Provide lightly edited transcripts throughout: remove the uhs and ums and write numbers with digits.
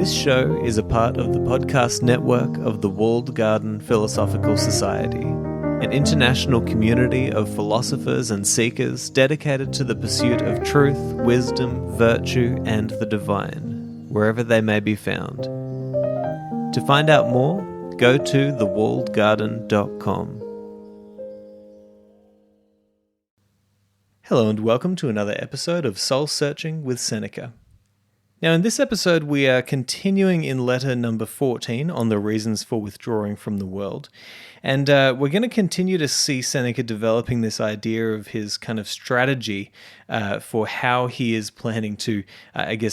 This show is a part of the podcast network of the Walled Garden Philosophical Society, an international community of philosophers and seekers dedicated to the pursuit of truth, wisdom, virtue, and the divine, wherever they may be found. To find out more, go to thewalledgarden.com. Hello and welcome to another episode of Soul Searching with Seneca. Now, in this episode, we are continuing in letter number 14 on the reasons for withdrawing from the world. And we're going to continue to see Seneca developing this idea of his kind of strategy for how he is planning to,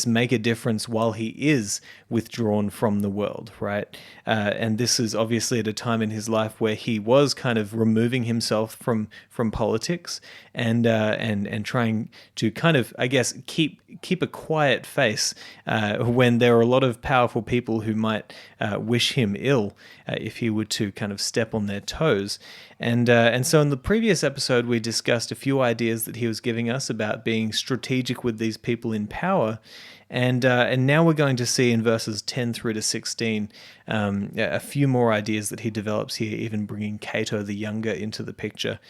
make a difference while he is withdrawn from the world, right? And this is obviously at a time in his life where he was kind of removing himself from politics and trying to kind of, keep a quiet face when there are a lot of powerful people who might wish him ill if he were to kind of step on their toes. And so in the previous episode, we discussed a few ideas that he was giving us about being strategic with these people in power. And now we're going to see in verses 10 through to 16 a few more ideas that he develops here, even bringing Cato the Younger into the picture.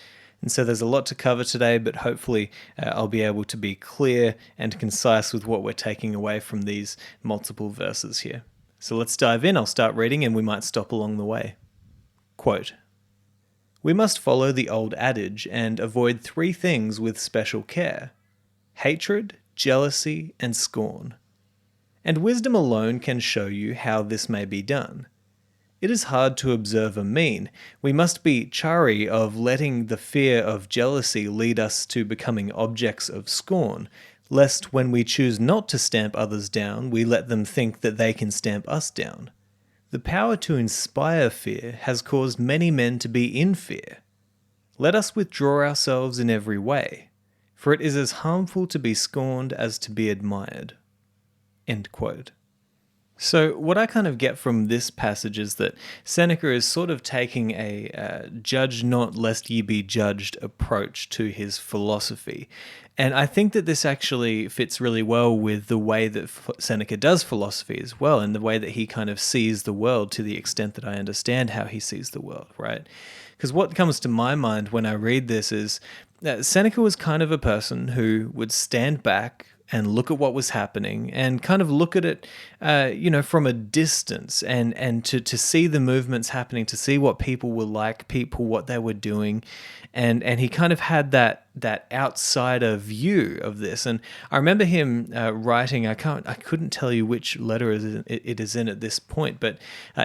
And so there's a lot to cover today, but hopefully I'll be able to be clear and concise with what we're taking away from these multiple verses here. So let's dive in. I'll start reading and we might stop along the way. Quote, "We must follow the old adage and avoid three things with special care: hatred, jealousy, and scorn. And wisdom alone can show you how this may be done. It is hard to observe a mean. We must be chary of letting the fear of jealousy lead us to becoming objects of scorn, lest when we choose not to stamp others down, we let them think that they can stamp us down. The power to inspire fear has caused many men to be in fear. Let us withdraw ourselves in every way, for it is as harmful to be scorned as to be admired." End quote. So what I kind of get from this passage is that Seneca is sort of taking a judge not lest ye be judged approach to his philosophy. And I think that this actually fits really well with the way that Seneca does philosophy as well, and the way that he kind of sees the world, to the extent that I understand how he sees the world, right? Because what comes to my mind when I read this is that Seneca was kind of a person who would stand back and look at what was happening and kind of look at it, from a distance and to see the movements happening, to see what people were like, what they were doing. And he kind of had that outsider view of this. And I remember him writing, I couldn't tell you which letter it is in at this point, but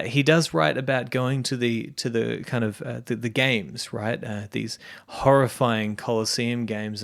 he does write about going to the kind of the games, right? These horrifying Colosseum games.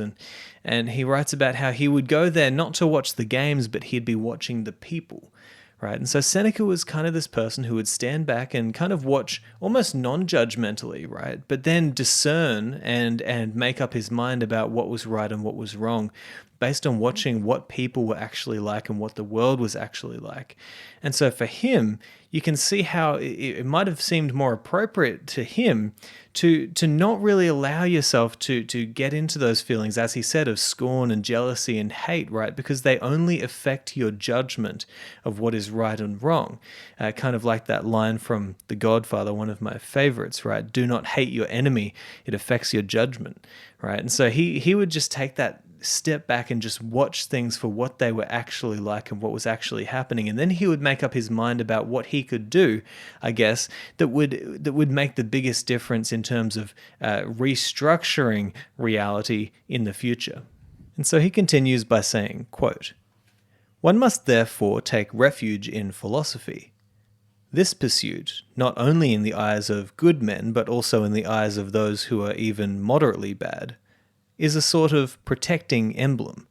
And he writes about how he would go there not to watch the games, but he'd be watching the people, right? And so Seneca was kind of this person who would stand back and kind of watch almost non-judgmentally, right? But then discern and make up his mind about what was right and what was wrong based on watching what people were actually like and what the world was actually like. And so for him, you can see how it might have seemed more appropriate to him to not really allow yourself to get into those feelings, as he said, of scorn and jealousy and hate, right? Because they only affect your judgment of what is right and wrong. Kind of like that line from The Godfather, one of my favorites, right? Do not hate your enemy, it affects your judgment, right? And so he would just take that step back and just watch things for what they were actually like and what was actually happening. And then he would make up his mind about what he could do, I guess, that would make the biggest difference in terms of restructuring reality in the future. And so he continues by saying, quote, "One must therefore take refuge in philosophy. This pursuit, not only in the eyes of good men, but also in the eyes of those who are even moderately bad, is a sort of protecting emblem.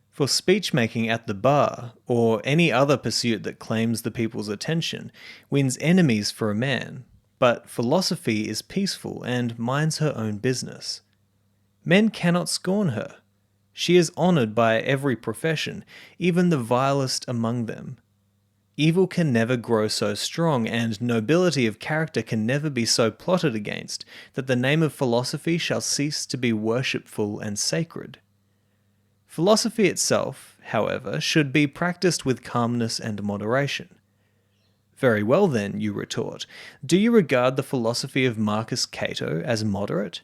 For speech-making at the bar, or any other pursuit that claims the people's attention, wins enemies for a man, but philosophy is peaceful and minds her own business. Men cannot scorn her. She is honoured by every profession, even the vilest among them. Evil can never grow so strong, and nobility of character can never be so plotted against, that the name of philosophy shall cease to be worshipful and sacred. Philosophy itself, however, should be practiced with calmness and moderation. Very well then, you retort, do you regard the philosophy of Marcus Cato as moderate?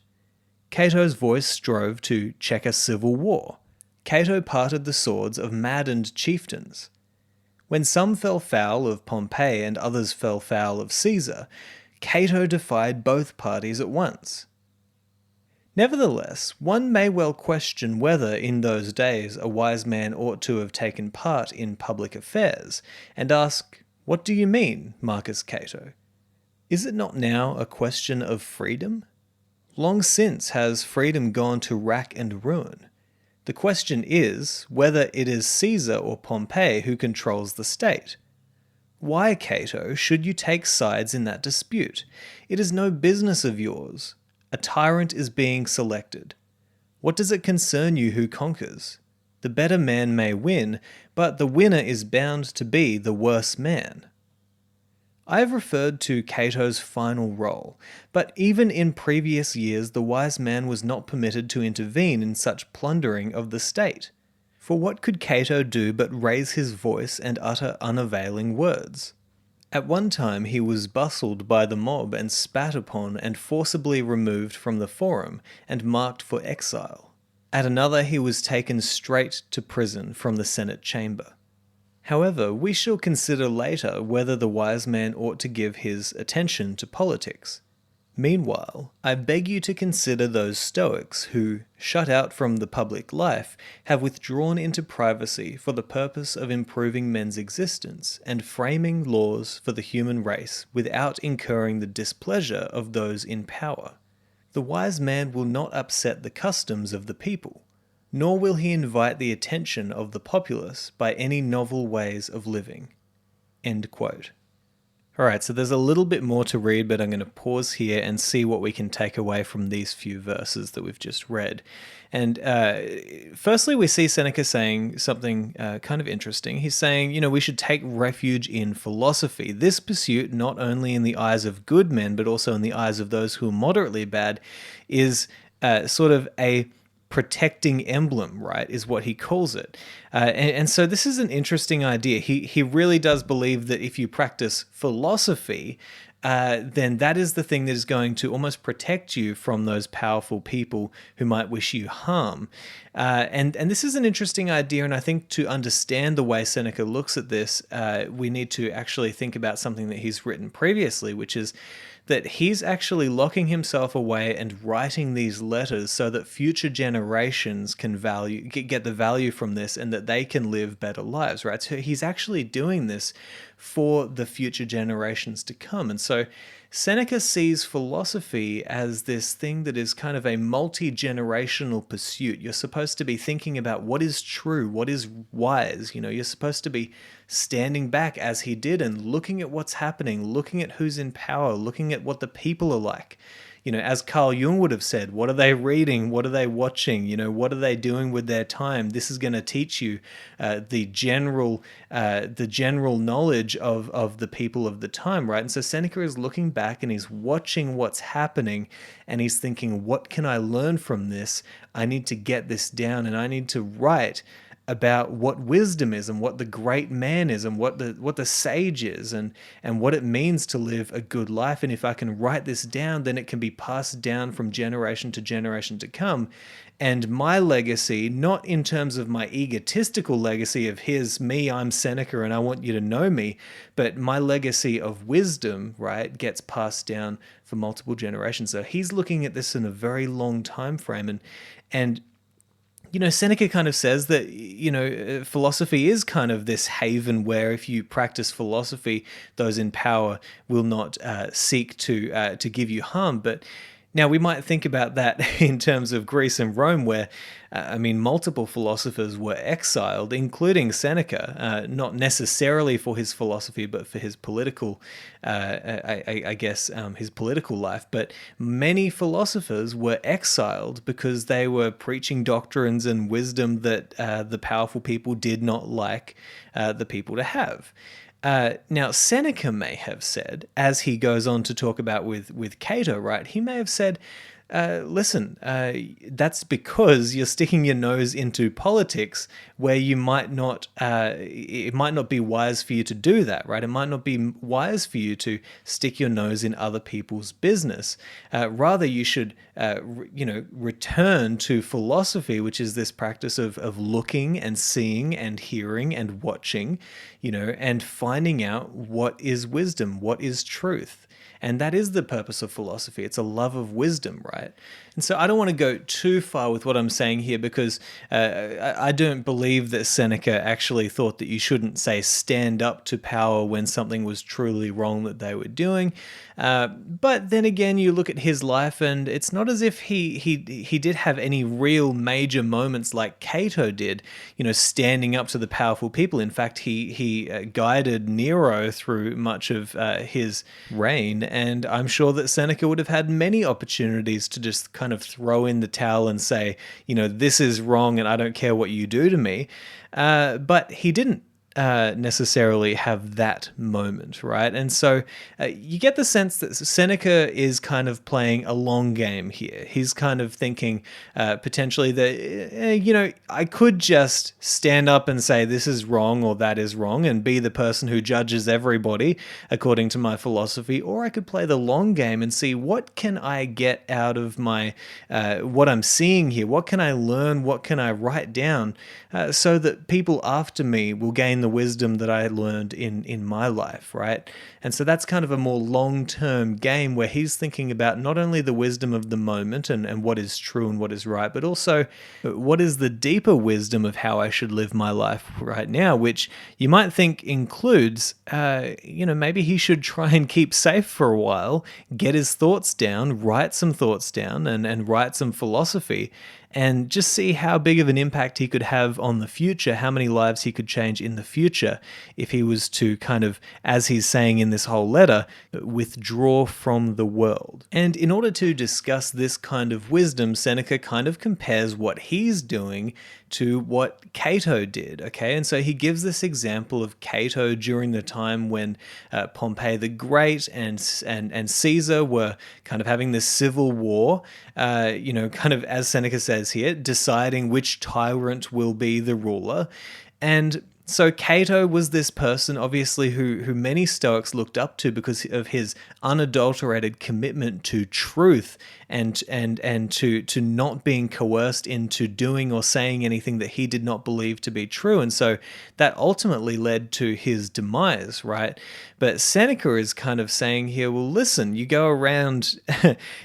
Cato's voice strove to check a civil war. Cato parted the swords of maddened chieftains. When some fell foul of Pompey and others fell foul of Caesar, Cato defied both parties at once. Nevertheless, one may well question whether in those days a wise man ought to have taken part in public affairs, and ask, what do you mean, Marcus Cato? Is it not now a question of freedom? Long since has freedom gone to rack and ruin. The question is whether it is Caesar or Pompey who controls the state. Why, Cato, should you take sides in that dispute? It is no business of yours. A tyrant is being selected. What does it concern you who conquers? The better man may win, but the winner is bound to be the worse man. I have referred to Cato's final role, but even in previous years the wise man was not permitted to intervene in such plundering of the state. For what could Cato do but raise his voice and utter unavailing words? At one time he was bustled by the mob and spat upon and forcibly removed from the forum and marked for exile. At another he was taken straight to prison from the Senate chamber. However, we shall consider later whether the wise man ought to give his attention to politics. Meanwhile, I beg you to consider those Stoics who, shut out from the public life, have withdrawn into privacy for the purpose of improving men's existence and framing laws for the human race without incurring the displeasure of those in power. The wise man will not upset the customs of the people, nor will he invite the attention of the populace by any novel ways of living." End quote. Alright, so there's a little bit more to read, but I'm going to pause here and see what we can take away from these few verses that we've just read. And firstly, we see Seneca saying something kind of interesting. He's saying, we should take refuge in philosophy. This pursuit, not only in the eyes of good men, but also in the eyes of those who are moderately bad, is sort of a protecting emblem, right, is what he calls it. And so this is an interesting idea. He really does believe that if you practice philosophy, then that is the thing that is going to almost protect you from those powerful people who might wish you harm. And this is an interesting idea, and I think to understand the way Seneca looks at this, we need to actually think about something that he's written previously, which is that he's actually locking himself away and writing these letters so that future generations can get the value from this and that they can live better lives, right? So he's actually doing this for the future generations to come. And so Seneca sees philosophy as this thing that is kind of a multi-generational pursuit. You're supposed to be thinking about what is true, what is wise. You're supposed to be standing back as he did and looking at what's happening, looking at who's in power, looking at what the people are like. As Carl Jung would have said, what are they reading? What are they watching? What are they doing with their time? This is going to teach you the general knowledge of the people of the time, right? And so Seneca is looking back and he's watching what's happening and he's thinking, what can I learn from this? I need to get this down and I need to write about what wisdom is and what the great man is and what the sage is and what it means to live a good life. And if I can write this down, then it can be passed down from generation to generation to come. And my legacy, not in terms of my egotistical legacy of here's me, I'm Seneca and I want you to know me, but my legacy of wisdom, right, gets passed down for multiple generations. So he's looking at this in a very long time frame. And Seneca kind of says that, philosophy is kind of this haven where if you practice philosophy, those in power will not seek to give you harm. But now we might think about that in terms of Greece and Rome, where, multiple philosophers were exiled, including Seneca, not necessarily for his philosophy, but for his political, his political life. But many philosophers were exiled because they were preaching doctrines and wisdom that the powerful people did not like the people to have. Now, Seneca may have said, as he goes on to talk about with Cato, right, he may have said listen, that's because you're sticking your nose into politics where you might not, it might not be wise for you to do that, right? It might not be wise for you to stick your nose in other people's business. Rather, you should, return to philosophy, which is this practice of looking and seeing and hearing and watching, and finding out what is wisdom, what is truth. And that is the purpose of philosophy. It's a love of wisdom, right? And so I don't want to go too far with what I'm saying here because I don't believe that Seneca actually thought that you shouldn't, say, stand up to power when something was truly wrong that they were doing. But then again, you look at his life and it's not as if he did have any real major moments like Cato did, standing up to the powerful people. In fact, he guided Nero through much of his reign, and I'm sure that Seneca would have had many opportunities to just kind of throw in the towel and say, this is wrong and I don't care what you do to me. But he didn't necessarily have that moment, right? And so you get the sense that Seneca is kind of playing a long game here. He's kind of thinking potentially that, I could just stand up and say this is wrong or that is wrong and be the person who judges everybody according to my philosophy, or I could play the long game and see what can I get out of my what I'm seeing here, what can I learn, what can I write down so that people after me will gain the wisdom that I learned in my life, right? And so that's kind of a more long-term game where he's thinking about not only the wisdom of the moment and what is true and what is right, but also what is the deeper wisdom of how I should live my life right now, which you might think includes, maybe he should try and keep safe for a while, get his thoughts down, write some thoughts down and write some philosophy, and just see how big of an impact he could have on the future, how many lives he could change in the future if he was to kind of, as he's saying in this whole letter, withdraw from the world. And in order to discuss this kind of wisdom, Seneca kind of compares what he's doing to what Cato did, okay? And so he gives this example of Cato during the time when Pompey the Great and Caesar were kind of having this civil war, kind of, as Seneca says here, deciding which tyrant will be the ruler. And so Cato was this person, obviously, who many Stoics looked up to because of his unadulterated commitment to truth and to not being coerced into doing or saying anything that he did not believe to be true. And so that ultimately led to his demise, right? But Seneca is kind of saying here, well, listen, you go around,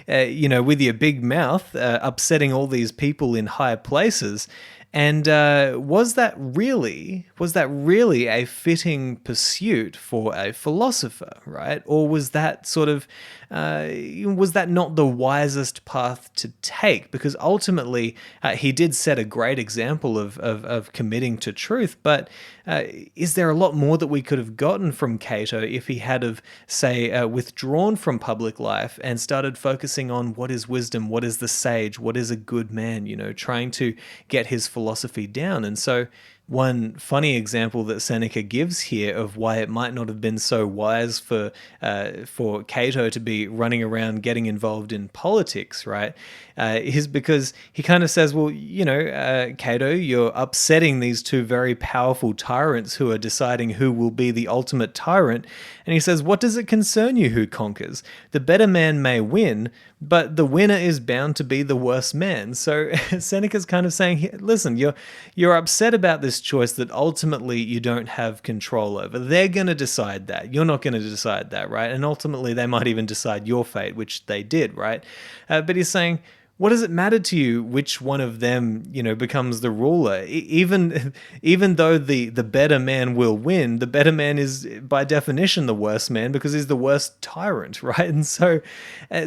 with your big mouth, upsetting all these people in high places. And was that really a fitting pursuit for a philosopher, right? Or was that was that not the wisest path to take? Because ultimately, he did set a great example of committing to truth. But is there a lot more that we could have gotten from Cato if he had have, say, withdrawn from public life and started focusing on what is wisdom, what is the sage, what is a good man? Trying to get his philosophy down. And so one funny example that Seneca gives here of why it might not have been so wise for Cato to be running around getting involved in politics, right, is because he kind of says, well, Cato, you're upsetting these two very powerful tyrants who are deciding who will be the ultimate tyrant. And he says, what does it concern you who conquers? The better man may win, but the winner is bound to be the worse man. So Seneca's kind of saying, listen, you're upset about this choice that ultimately you don't have control over. They're going to decide that. You're not going to decide that, right? And ultimately they might even decide your fate, which they did, right? But he's saying, what does it matter to you which one of them, becomes the ruler? Even though the better man will win, the better man is by definition the worst man because he's the worst tyrant, right? And so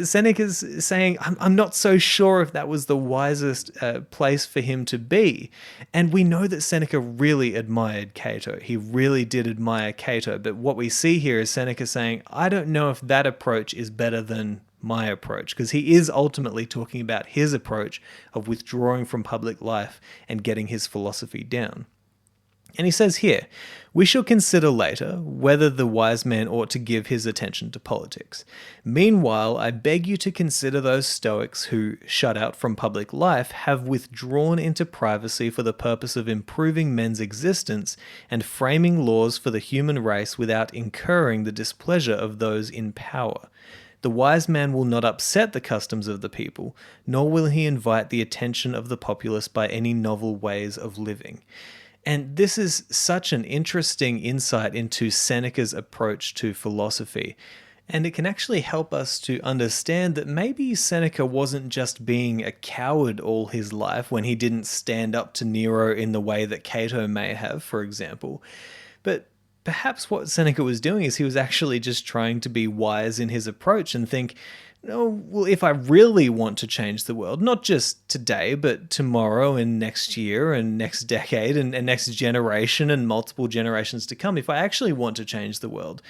Seneca's saying, I'm not so sure if that was the wisest place for him to be. And we know that Seneca really admired Cato. He really did admire Cato. But what we see here is Seneca saying, I don't know if that approach is better than my approach, because he is ultimately talking about his approach of withdrawing from public life and getting his philosophy down. And he says here, "We shall consider later whether the wise man ought to give his attention to politics. Meanwhile, I beg you to consider those Stoics who, shut out from public life, have withdrawn into privacy for the purpose of improving men's existence and framing laws for the human race without incurring the displeasure of those in power. The wise man will not upset the customs of the people, nor will he invite the attention of the populace by any novel ways of living." And this is such an interesting insight into Seneca's approach to philosophy. And it can actually help us to understand that maybe Seneca wasn't just being a coward all his life when he didn't stand up to Nero in the way that Cato may have, for example. But perhaps what Seneca was doing is he was actually just trying to be wise in his approach and think, no, well, if I really want to change the world, not just today, but tomorrow and next year and next decade and next generation and multiple generations to come, if I actually want to change the world,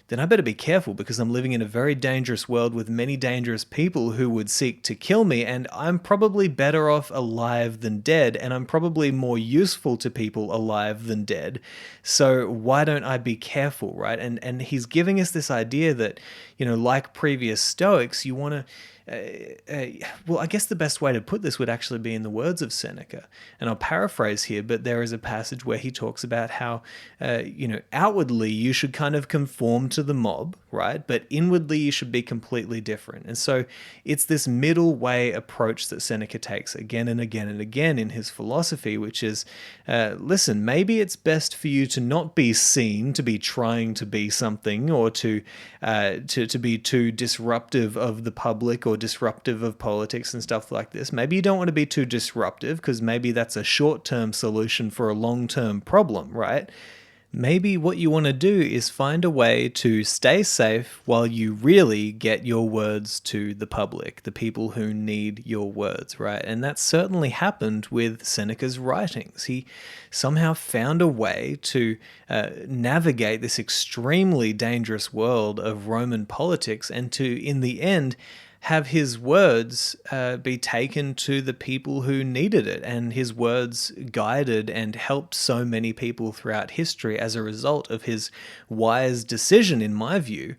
then I better be careful because I'm living in a very dangerous world with many dangerous people who would seek to kill me, and I'm probably better off alive than dead, and I'm probably more useful to people alive than dead. So why don't I be careful, right? And he's giving us this idea that, like previous Stoics, you want to well, I guess the best way to put this would actually be in the words of Seneca. And I'll paraphrase here, but there is a passage where he talks about how, outwardly you should kind of conform to the mob, right? But inwardly you should be completely different. And so it's this middle way approach that Seneca takes again and again and again in his philosophy, which is, listen, maybe it's best for you to not be seen to be trying to be something or to be too disruptive of the public or disruptive of politics and stuff like this. Maybe you don't want to be too disruptive because maybe that's a short-term solution for a long-term problem, right? Maybe what you want to do is find a way to stay safe while you really get your words to the public, the people who need your words, right? And that certainly happened with Seneca's writings. He somehow found a way to navigate this extremely dangerous world of Roman politics and to, in the end, have his words be taken to the people who needed it, and his words guided and helped so many people throughout history as a result of his wise decision, in my view,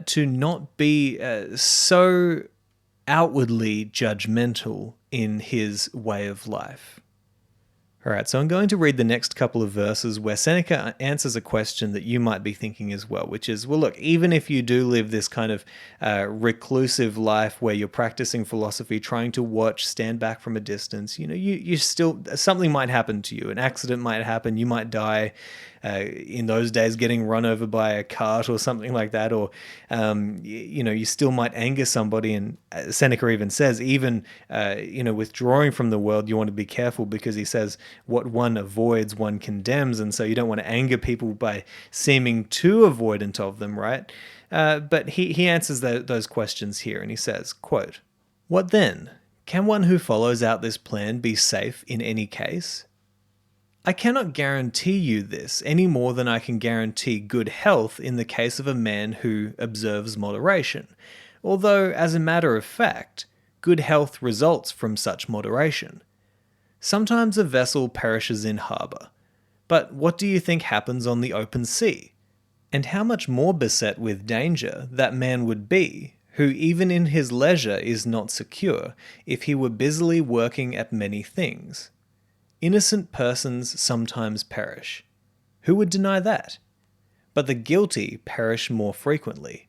to not be so outwardly judgmental in his way of life. All right, so I'm going to read the next couple of verses where Seneca answers a question that you might be thinking as well, which is, well, look, even if you do live this kind of reclusive life where you're practicing philosophy, trying to watch, stand back from a distance, you still, something might happen to you. An accident might happen. You might die. In those days, getting run over by a cart or something like that, or you still might anger somebody. And Seneca even says, withdrawing from the world, you want to be careful because he says, what one avoids, one condemns, and so you don't want to anger people by seeming too avoidant of them, right? But he answers those questions here, and he says, quote, "What then? Can one who follows out this plan be safe in any case? I cannot guarantee you this any more than I can guarantee good health in the case of a man who observes moderation, although, as a matter of fact, good health results from such moderation. Sometimes a vessel perishes in harbour, but what do you think happens on the open sea? And how much more beset with danger that man would be, who even in his leisure is not secure, if he were busily working at many things. Innocent persons sometimes perish. Who would deny that? But the guilty perish more frequently.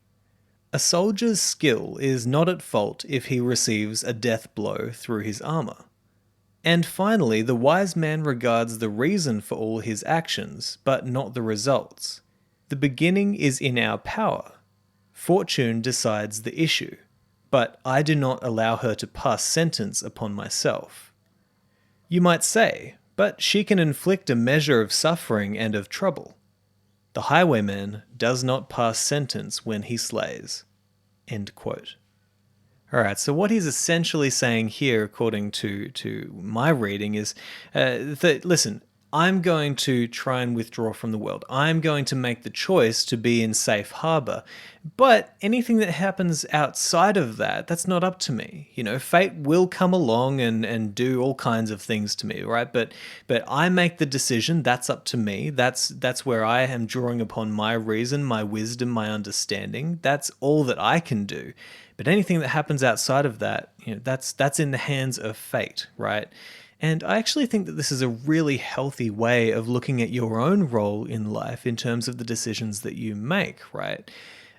A soldier's skill is not at fault if he receives a death blow through his armour. And finally, the wise man regards the reason for all his actions, but not the results. The beginning is in our power. Fortune decides the issue, but I do not allow her to pass sentence upon myself. You might say, but she can inflict a measure of suffering and of trouble. The highwayman does not pass sentence when he slays." End quote. All right, so what he's essentially saying here, according to my reading, is that, listen, I'm going to try and withdraw from the world. I'm going to make the choice to be in safe harbor. But anything that happens outside of that, that's not up to me. Fate will come along and do all kinds of things to me, right? But I make the decision. That's up to me. That's where I am drawing upon my reason, my wisdom, my understanding. That's all that I can do. But anything that happens outside of that, that's in the hands of fate, right? And I actually think that this is a really healthy way of looking at your own role in life in terms of the decisions that you make, right?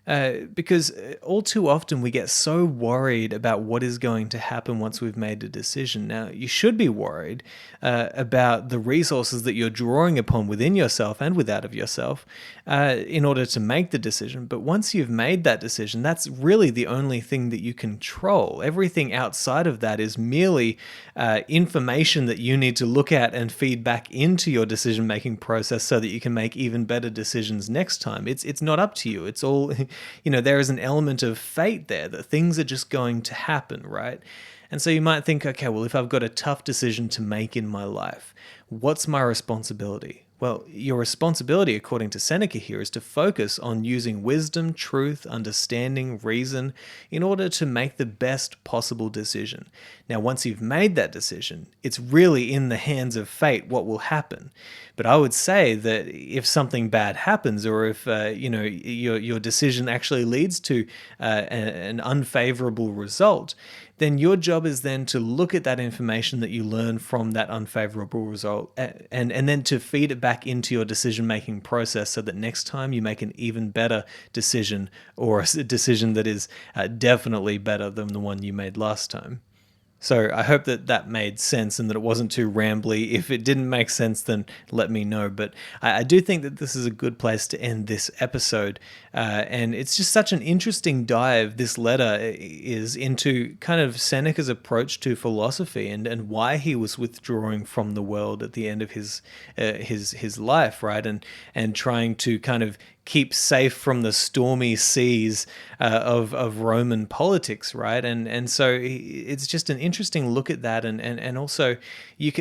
Because all too often we get so worried about what is going to happen once we've made a decision. Now, you should be worried about the resources that you're drawing upon within yourself and without of yourself in order to make the decision. But once you've made that decision, that's really the only thing that you control. Everything outside of that is merely information that you need to look at and feed back into your decision-making process so that you can make even better decisions next time. It's not up to you. It's all... there is an element of fate there, that things are just going to happen, right? And so you might think, okay, well, if I've got a tough decision to make in my life, what's my responsibility? Well, your responsibility, according to Seneca here, is to focus on using wisdom, truth, understanding, reason, in order to make the best possible decision. Now, once you've made that decision, it's really in the hands of fate what will happen. But I would say that if something bad happens, or if your decision actually leads to an unfavorable result, then your job is then to look at that information that you learn from that unfavorable result and then to feed it back into your decision-making process so that next time you make an even better decision, or a decision that is definitely better than the one you made last time. So I hope that made sense and that it wasn't too rambly. If it didn't make sense, then let me know. But I do think that this is a good place to end this episode. And it's just such an interesting dive, this letter is, into kind of Seneca's approach to philosophy and why he was withdrawing from the world at the end of his life, right? And trying to kind of keep safe from the stormy seas of Roman politics, right? And so it's just an interesting look at that, and also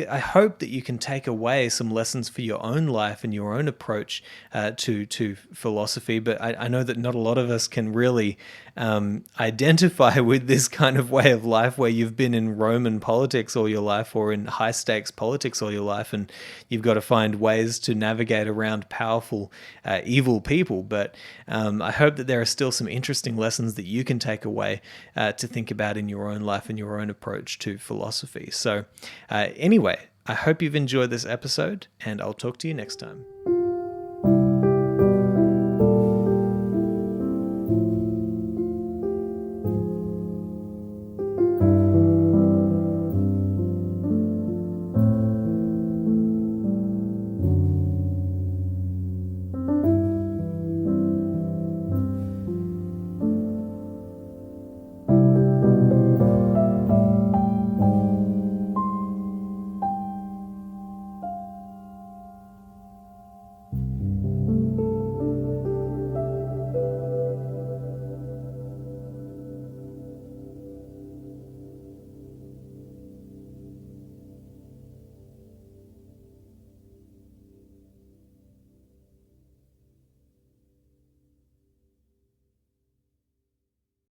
I hope that you can take away some lessons for your own life and your own approach to philosophy. But I know that not a lot of us can really identify with this kind of way of life where you've been in Roman politics all your life, or in high stakes politics all your life, and you've got to find ways to navigate around powerful, evil people. But I hope that there are still some interesting lessons that you can take away to think about in your own life and your own approach to philosophy. So anyway, I hope you've enjoyed this episode, and I'll talk to you next time.